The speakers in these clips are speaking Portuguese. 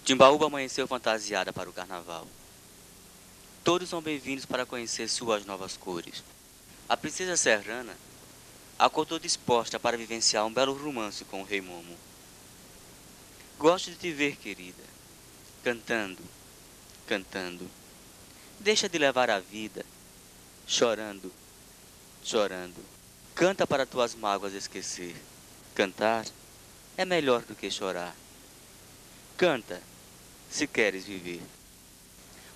Timbaúba amanheceu fantasiada para o carnaval. Todos são bem-vindos para conhecer suas novas cores. A princesa serrana acordou disposta para vivenciar um belo romance com o rei Momo. Gosto de te ver, querida, cantando, cantando. Deixa de levar a vida, chorando, chorando. Canta para tuas mágoas esquecer. Cantar é melhor do que chorar. Canta, se queres viver.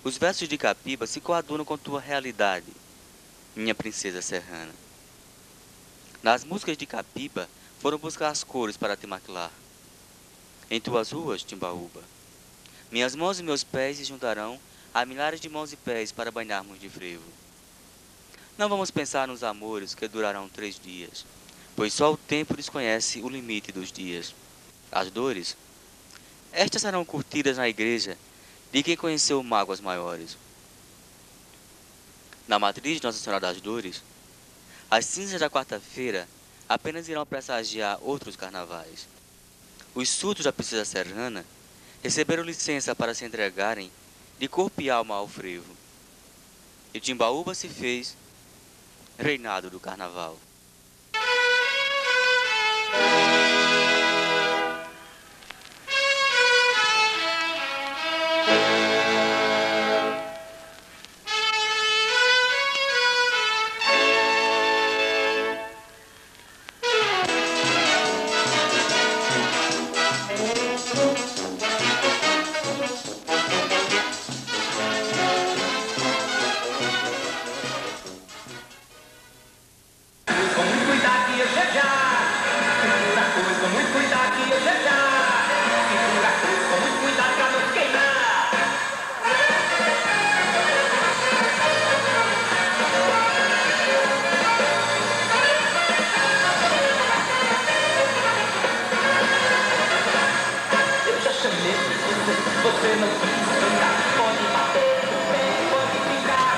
Os versos de Capiba se coadunam com tua realidade, minha princesa serrana. Nas músicas de Capiba foram buscar as cores para te maquilar. Em tuas ruas, Timbaúba, minhas mãos e meus pés se juntarão a milhares de mãos e pés para banharmos de frevo. Não vamos pensar nos amores que durarão 3 dias, pois só o tempo desconhece o limite dos dias. As dores, estas serão curtidas na igreja de quem conheceu mágoas maiores. Na matriz de Nossa Senhora das Dores, as cinzas da quarta-feira apenas irão pressagiar outros carnavais. Os surtos da princesa serrana receberam licença para se entregarem de corpo e alma ao frevo. E Timbaúba se fez reinado do carnaval. Você não quis brincar, pode bater, pode ficar.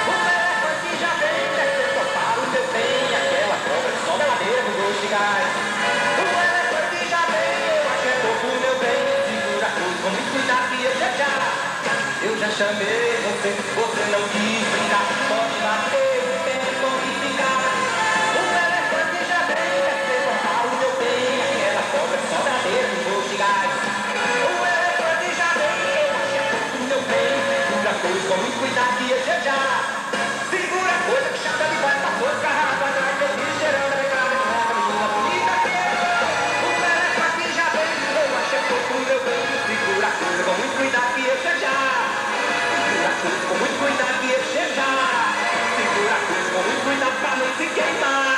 O elefante já vem, quer ser topar o teu bem. Aquela cobra sobe a ladeira no gosto de gás. O elefante já vem, eu acho que é pouco o meu bem. Segura a cruz com muito cuidado que eu já chamei você, você não quis brincar, pode bater, pode ficar. O elefante já vem, quer ser topar o teu bem. Aquela cobra sobe a ladeira no gosto de gás. Com muito cuidado que já segura a coisa que chata de volta, força, rapaz, vai ter bicho cheirando a declarada de honra, menina bonita. O elefante já vem, eu achei pouco o meu bem. Segura a coisa com muito cuidado que já segura a coisa com muito cuidado que já segura a coisa com muito cuidado pra não se queimar.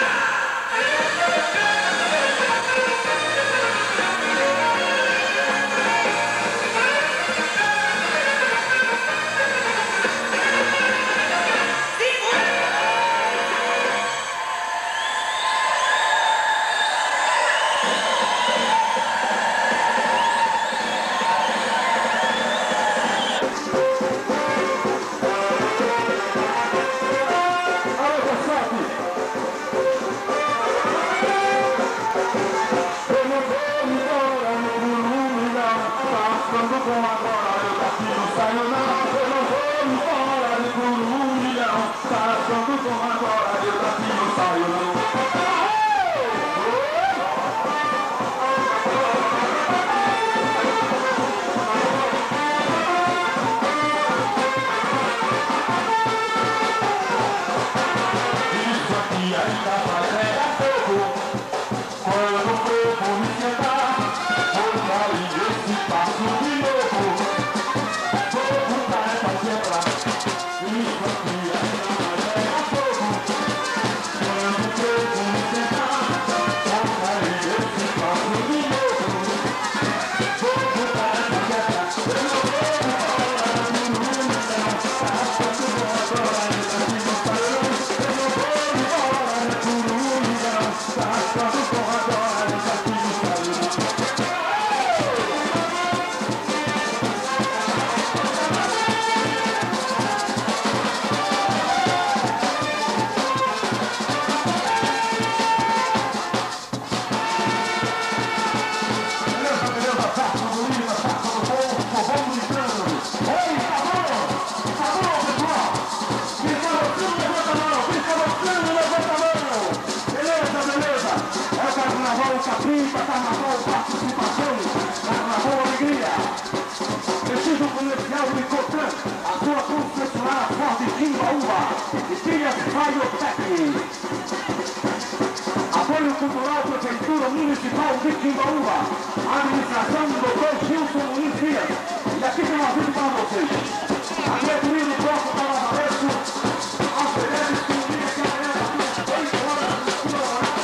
Quando o povo me sentar, vou sair desse passo de novo. Radiotec. Apoio Cultural Prefeitura Municipal de Timbaúba. Administração do Dr. Gilson Luiz Dias. E aqui tem um aviso para vocês. A diretoria do Bloco Carnavalesco oferece que o dia que amanhã às 8 horas do horário.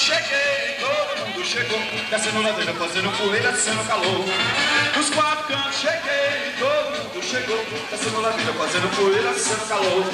cheguei, todo mundo chegou, descendo ladeira, fazendo poeira, descendo calor. Dos quatro cantos cheguei, todo mundo chegou, descendo ladeira, fazendo poeira, descendo calor.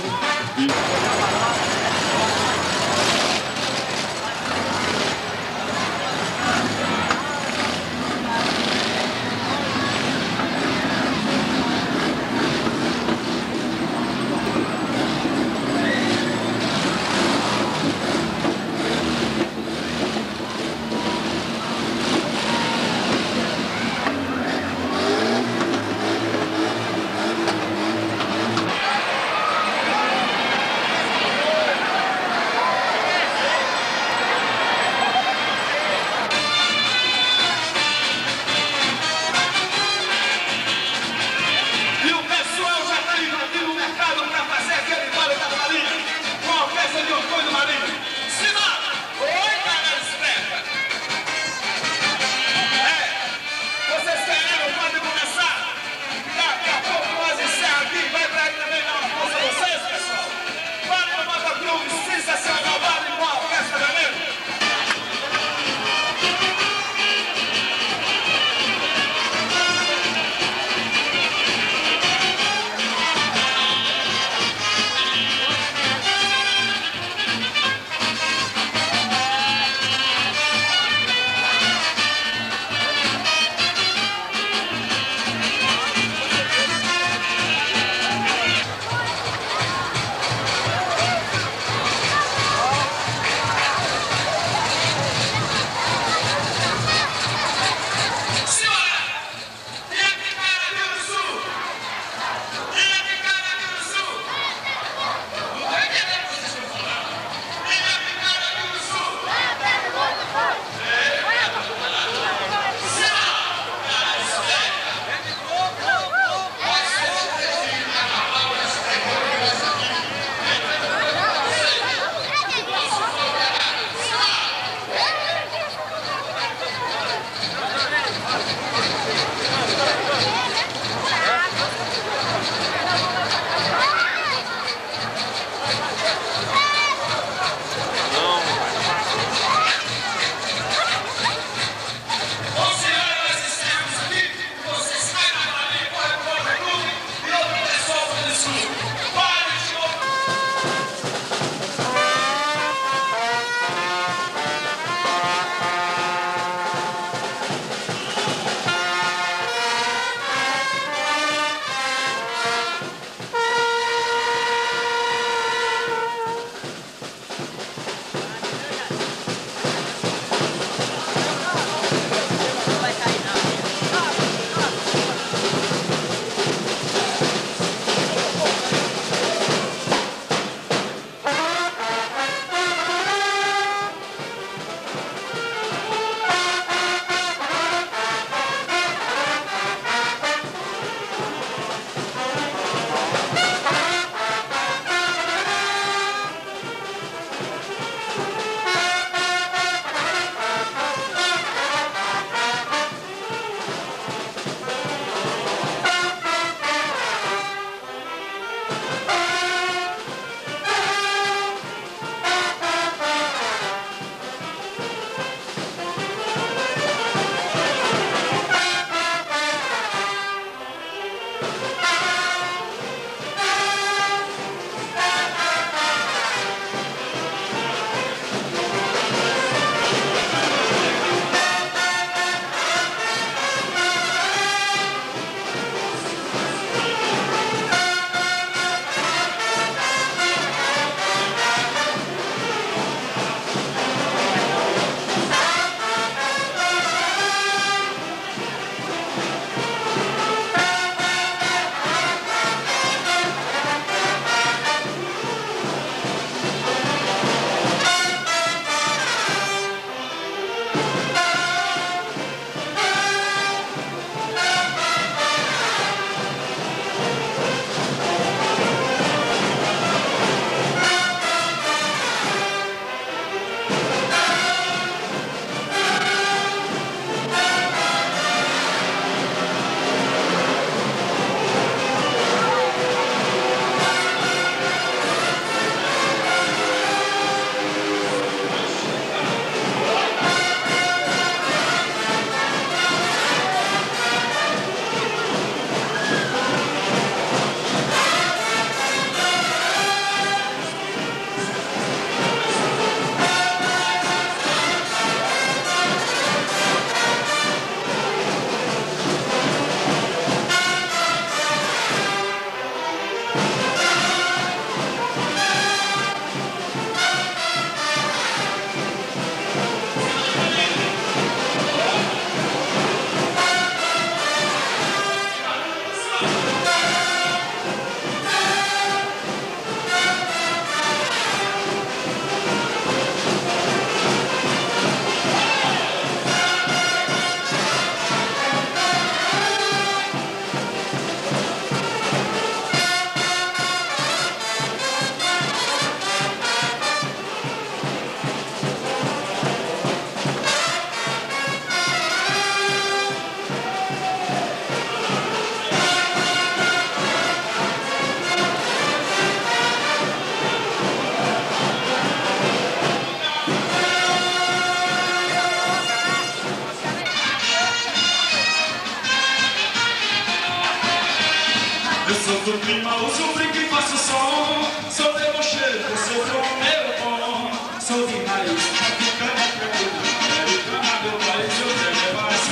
Sou de raiz, africana americana, meu país eu quero mais.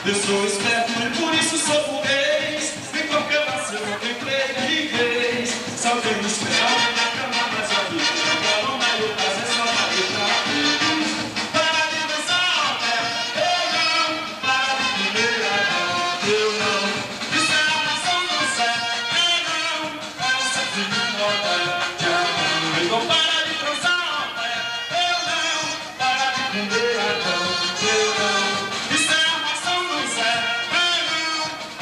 Eu sou esperto e por isso sou burguês. Em qualquer vacilo eu tenho inglês. Saltei no esperado na cama, mas a vida não quero mais lutar, é só pra deixar feliz. Para de dançar, eu não. Para de primeira, eu não. Isso é a maçã do céu, eu não. É o seu filho moderno, já não. Então para de transar, eu não. Para de primeira, eu não. Isso é a maçã do céu, eu não.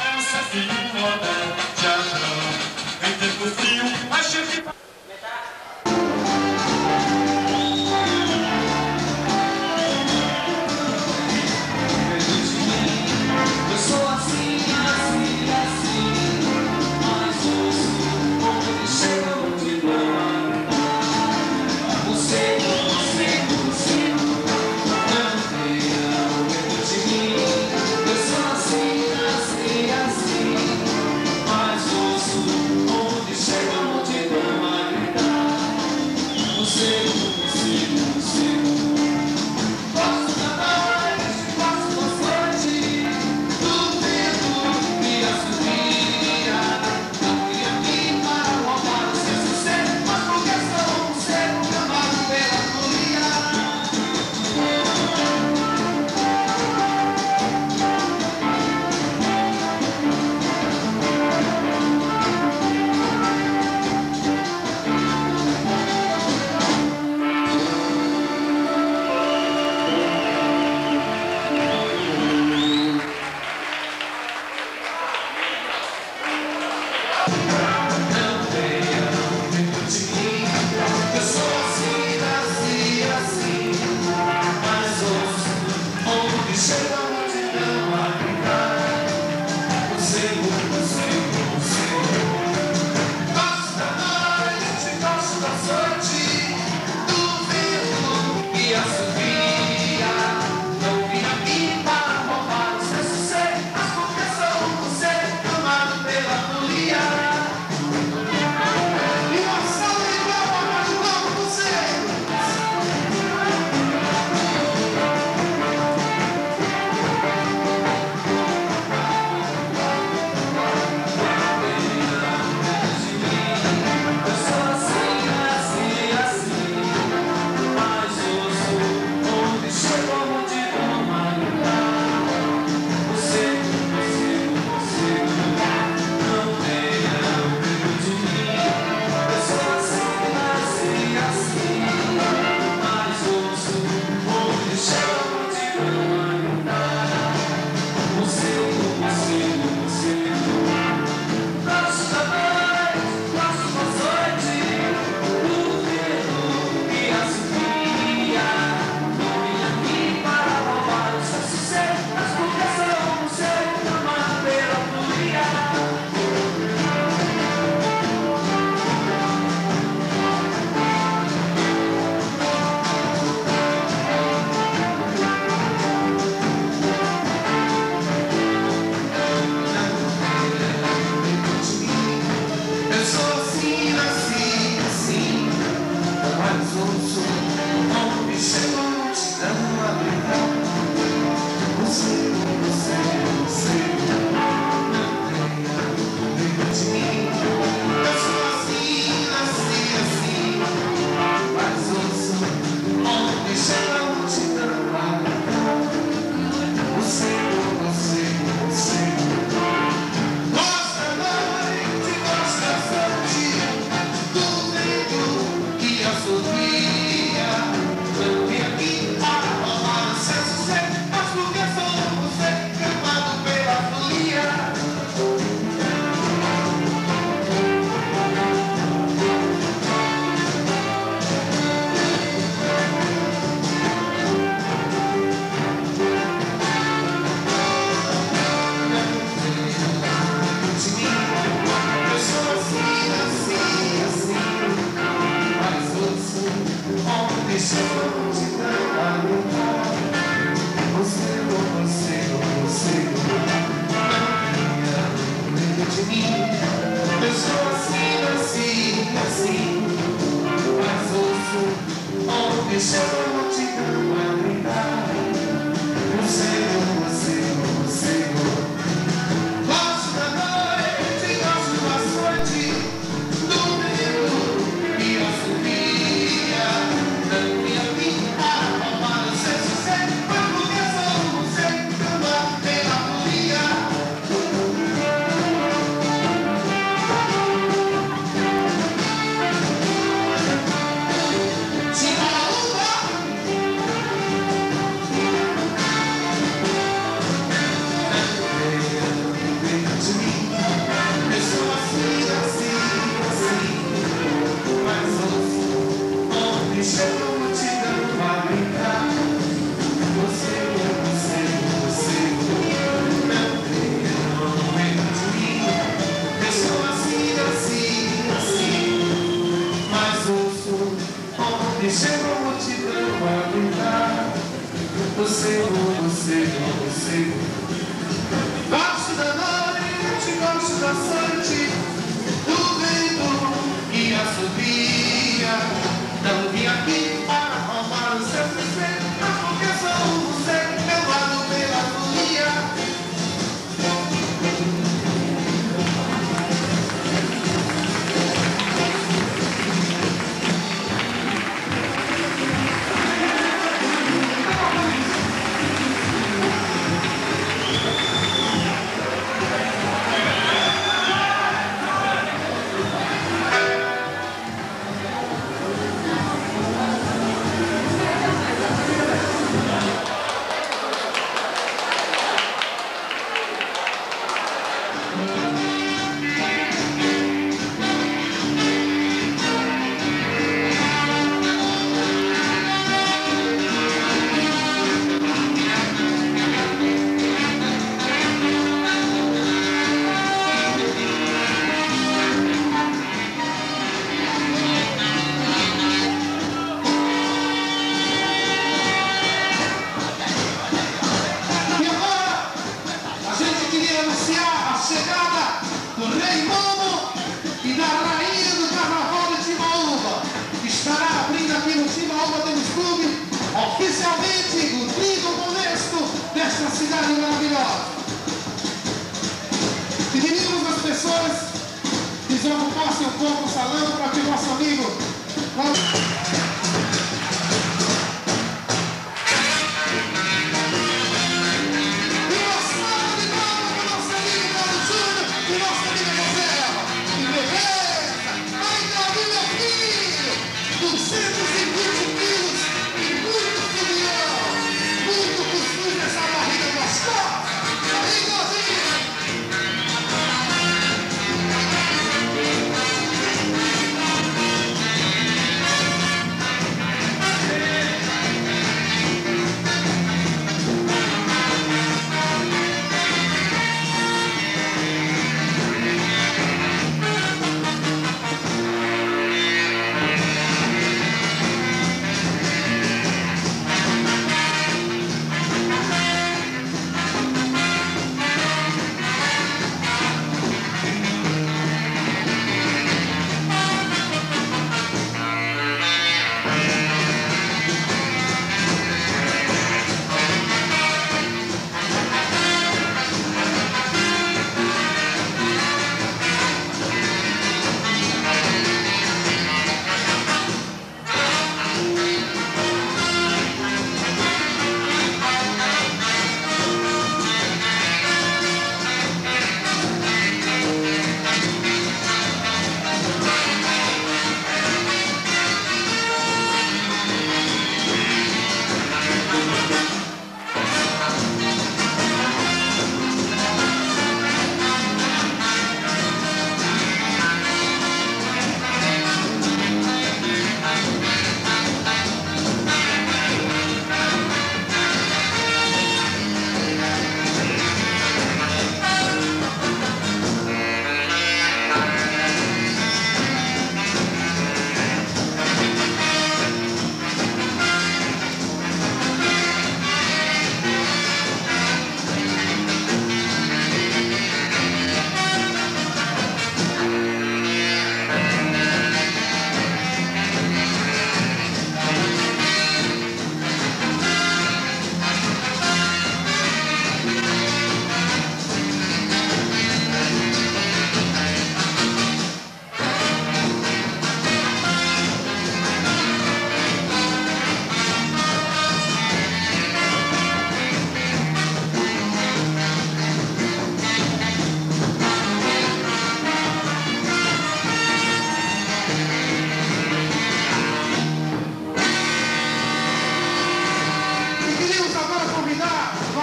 É o seu filho moderno, já não. Em tempo frio, a gente... Eu sou assim, assim, assim, mas ouço como ele chega a multidão. Você não tenha medo de mim. Eu sou assim, assim, assim, mas ouço como ele chega a multidão a gritar. Você gosto da noite, gosto da sorte, do vento que assobia. Não vim aqui para roubar o seu sossego, mas porque sou um ser amado pela folia. Não tenha medo de mim. Eu sou assim, assim, assim, mas ouço onde chega a multidão a gritar. Você gosto da noite, gosto da sorte, do vento que assobia. Não vim aqui para roubar o seu sossego, mas porque sou um ser amado pela folia. E nossa língua vai ajudar você. Eu sou assim, assim, assim, mas ouço onde chega a multidão a gritar. Você não tenha medo de mim. Eu sou assim, assim, assim, mas ouço onde chega a multidão a gritar. Você gosto da noite, gosto da sorte, do vento que assobia. Não vim aqui para roubar o seu sossego, mas porque sou um ser amado pela folia. Eu sou assim, assim, assim, mas ouço onde chega a multidão a gritar. Você não tenha medo de mim. Eu sou assim, assim, assim, mas ouço onde chega a multidão a gritar. Você gosta da noite, gosta da sorte, do vento que assobia. Não vim aqui para roubar o seu sossego, mas porque sou você, amado pela folia. Eu sou assim, assim, assim, mas ouço onde chega a multidão a gritar. Você não tenha medo de mim. Eu sou assim, assim, assim, mas ouço onde chega a multidão a gritar: o Senhor, o Senhor, o Senhor. Gosto da noite, gosto do açoite, do medo e a folia. Não me aplica a roubar o seu sossego, mas porque sou o Senhor, cama pela folia. Chega a multidão a gritar: o Senhor, o Senhor, o Senhor. Gosto da noite, gosto da sorte, do vento e a subia. Não vim aqui para roubar o seu sossego, mas porque sou o Senhor, levado pela folia. Oficialmente, o trigo honesto desta cidade maravilhosa. Pediríamos às pessoas que desocupassem um pouco o salão para que o nosso amigo...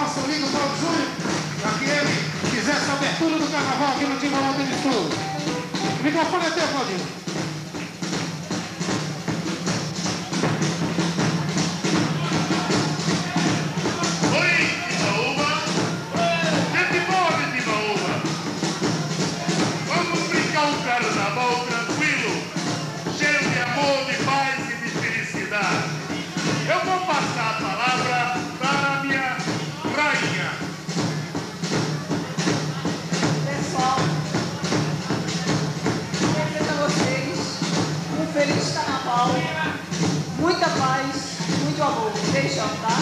nosso amigo Paulo Júnior, para que ele fizesse essa abertura do carnaval aqui no Timbalão Tênis Clube. O microfone é teu, Claudinho. Carnaval tranquilo, cheio de amor, de paz e de felicidade. Eu vou passar a palavra para a minha rainha. Pessoal, desejo a vocês um feliz carnaval, muita paz, muito amor. Beijão, tá?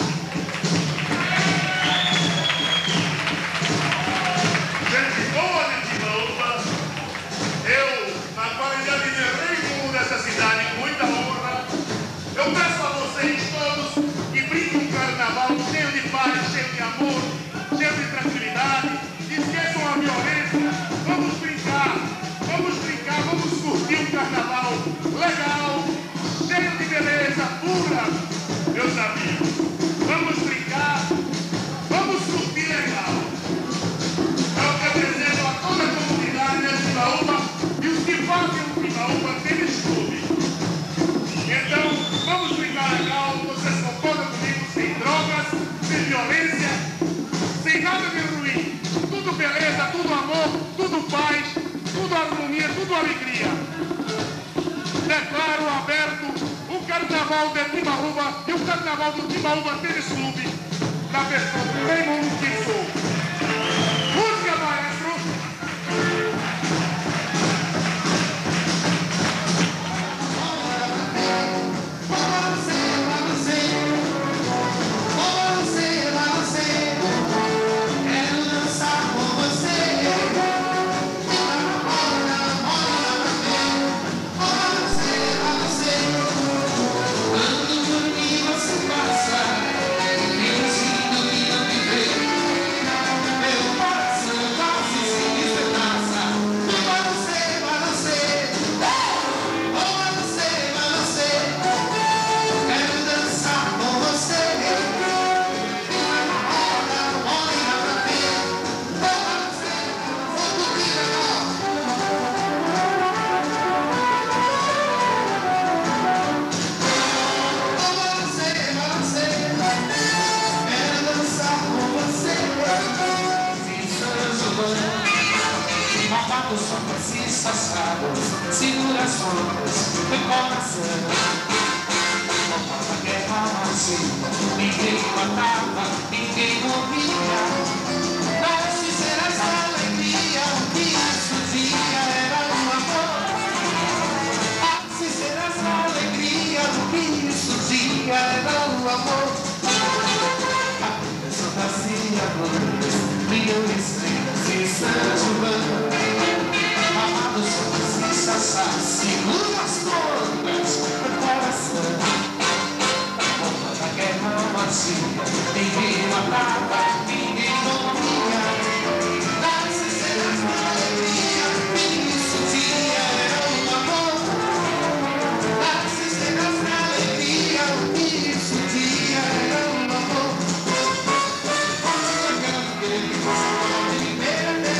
Gente boa de Timbaúba, eu, na qualidade de rei dessa cidade, com muita honra, eu peço a vocês todos que brinquem um carnaval cheio de paz, cheio de amor, cheio de tranquilidade, esqueçam a violência, vamos brincar, vamos curtir um carnaval legal, cheio de beleza pura, meus amigos. Vamos brincar, vamos curtir legal. É o que eu desejo a toda a comunidade de Timbaúba e os que fazem o Timbaúba Tênis Clube. Então, vamos brincar legal, vocês concordam comigo, sem drogas, sem violência, sem nada de ruim. Tudo beleza, tudo amor, tudo paz, tudo harmonia, tudo alegria. Declaro aberto o Carnaval de Timbaúba e o Carnaval do Timbaúba Tênis Clube, na versão do Raimundo que sou. Música, maestro! Segura as ondas do coração. A guerra macia, ninguém matava, ninguém morria. Nas sinceras alegria, o que isso dia era um amor. As sinceras alegria, o que isso dia era um amor. A bênção trazia glórias, brilham estrelas e estão voando. Amados somos e sassá, segura as cordas do coração. Na porta da guerra macia, ninguém matava, ninguém morria. Nas sinceras alegria, isso dia era um amor. Nas sinceras alegria, isso dia era um amor. Onde a grande pode me perder.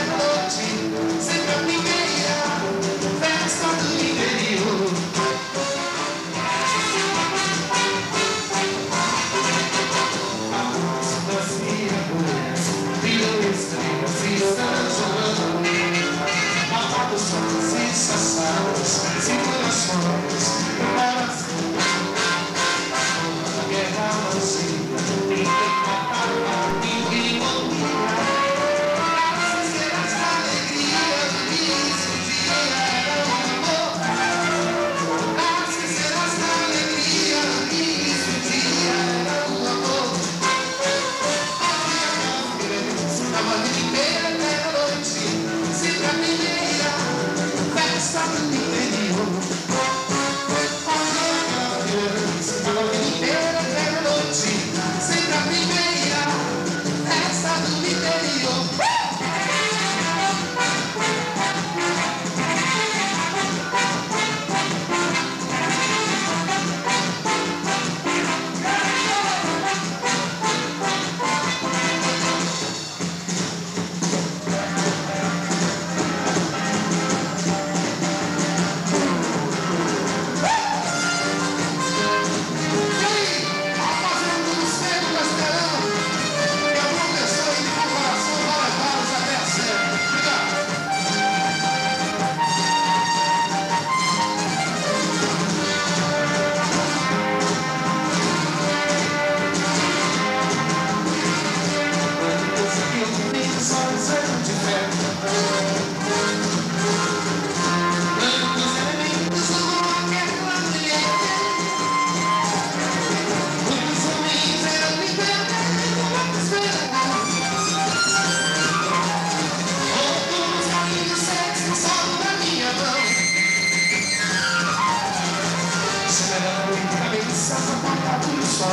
sol.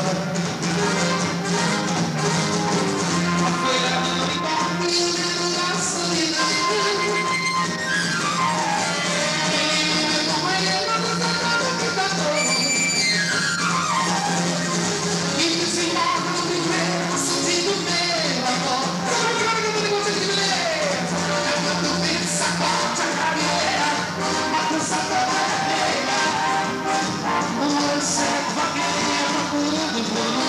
A folha não importa e o dedo da solidão. Ele no banheiro do teclado que tá todo. E desenvolve no primeiro sentido meu amor. É quando vem sacode a cabeleira, a dança toda vermelha. Você vagueia procurando bolo.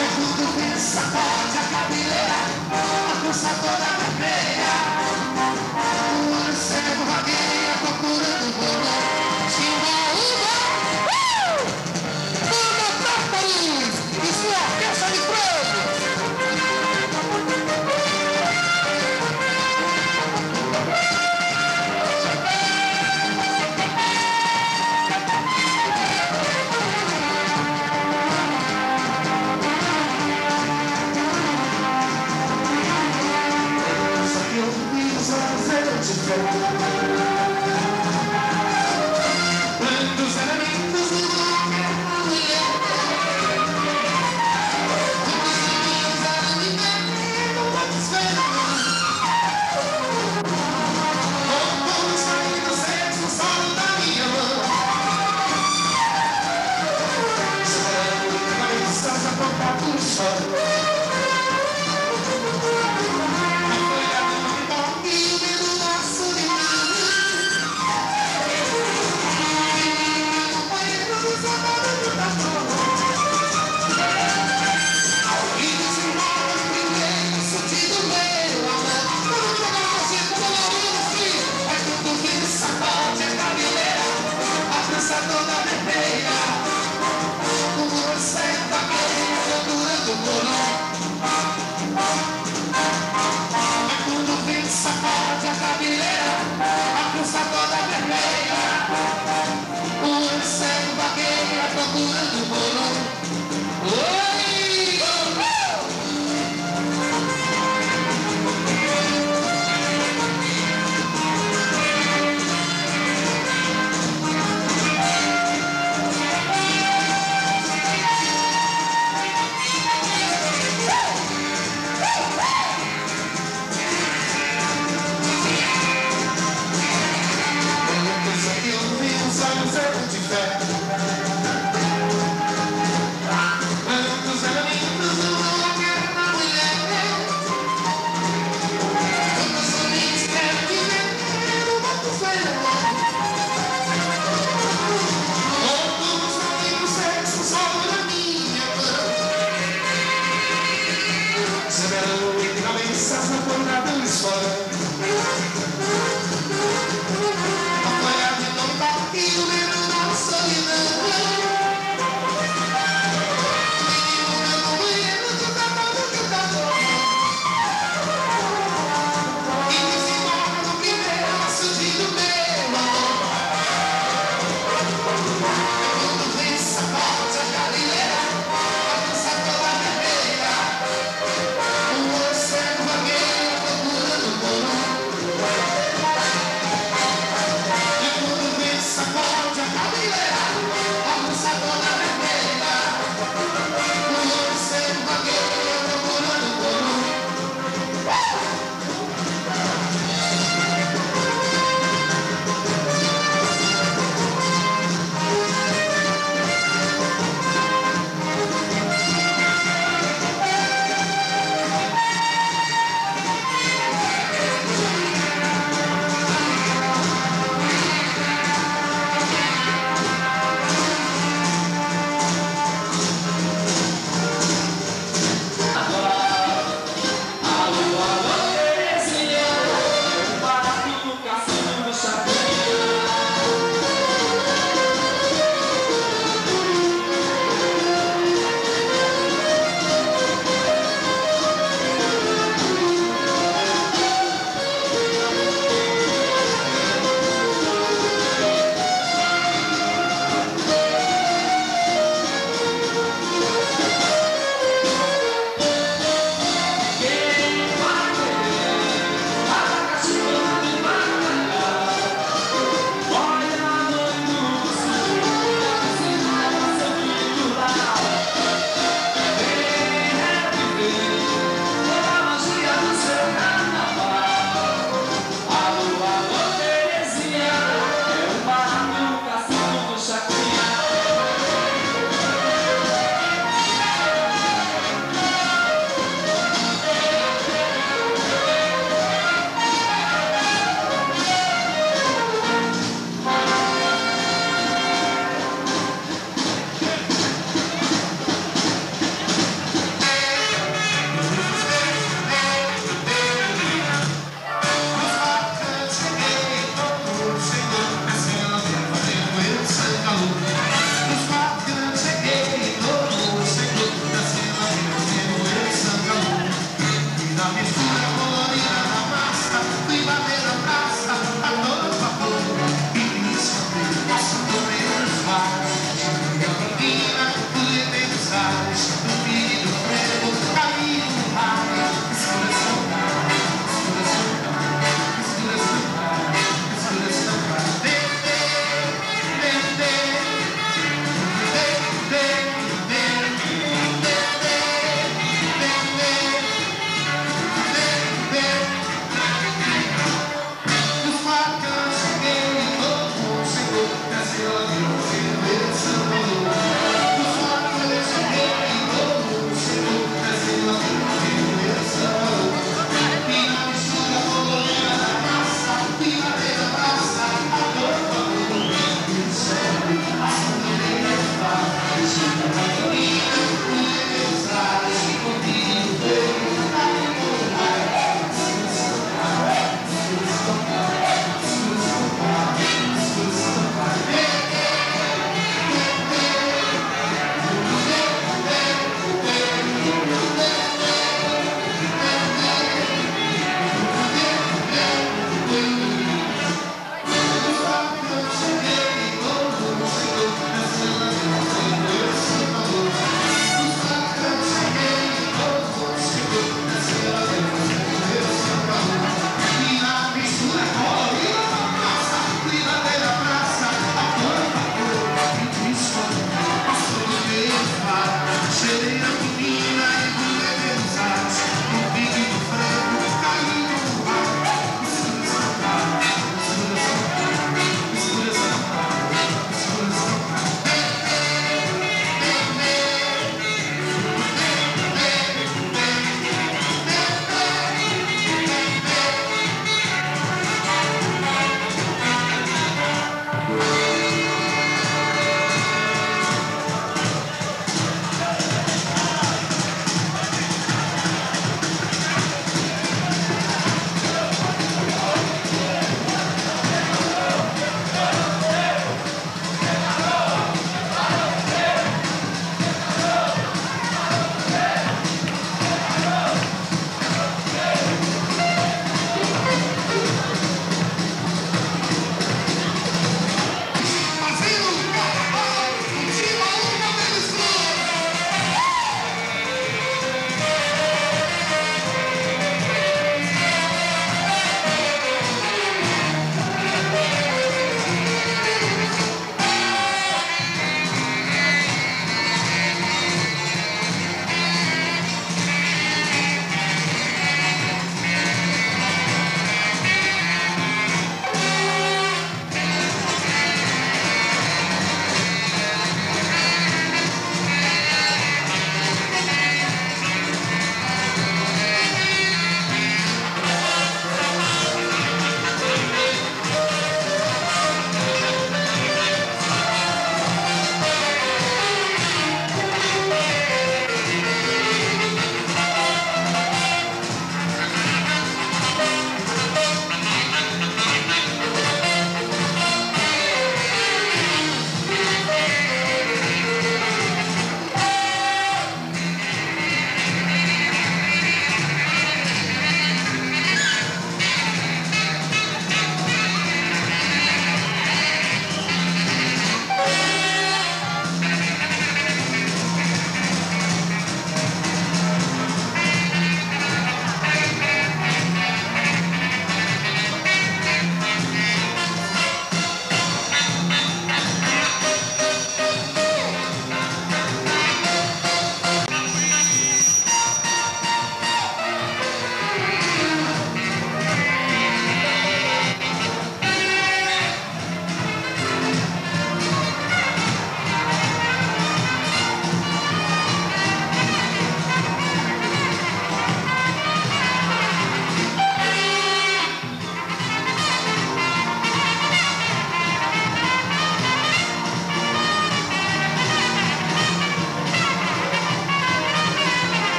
É quando vem sacode a cabeleira, a dança toda vermelha. Você vagueia procurando bolo. Isso é orquestra de fogo! Só que eu vi os olhos eu te vejo. Quantos elementos do mulher. Toda vermelha.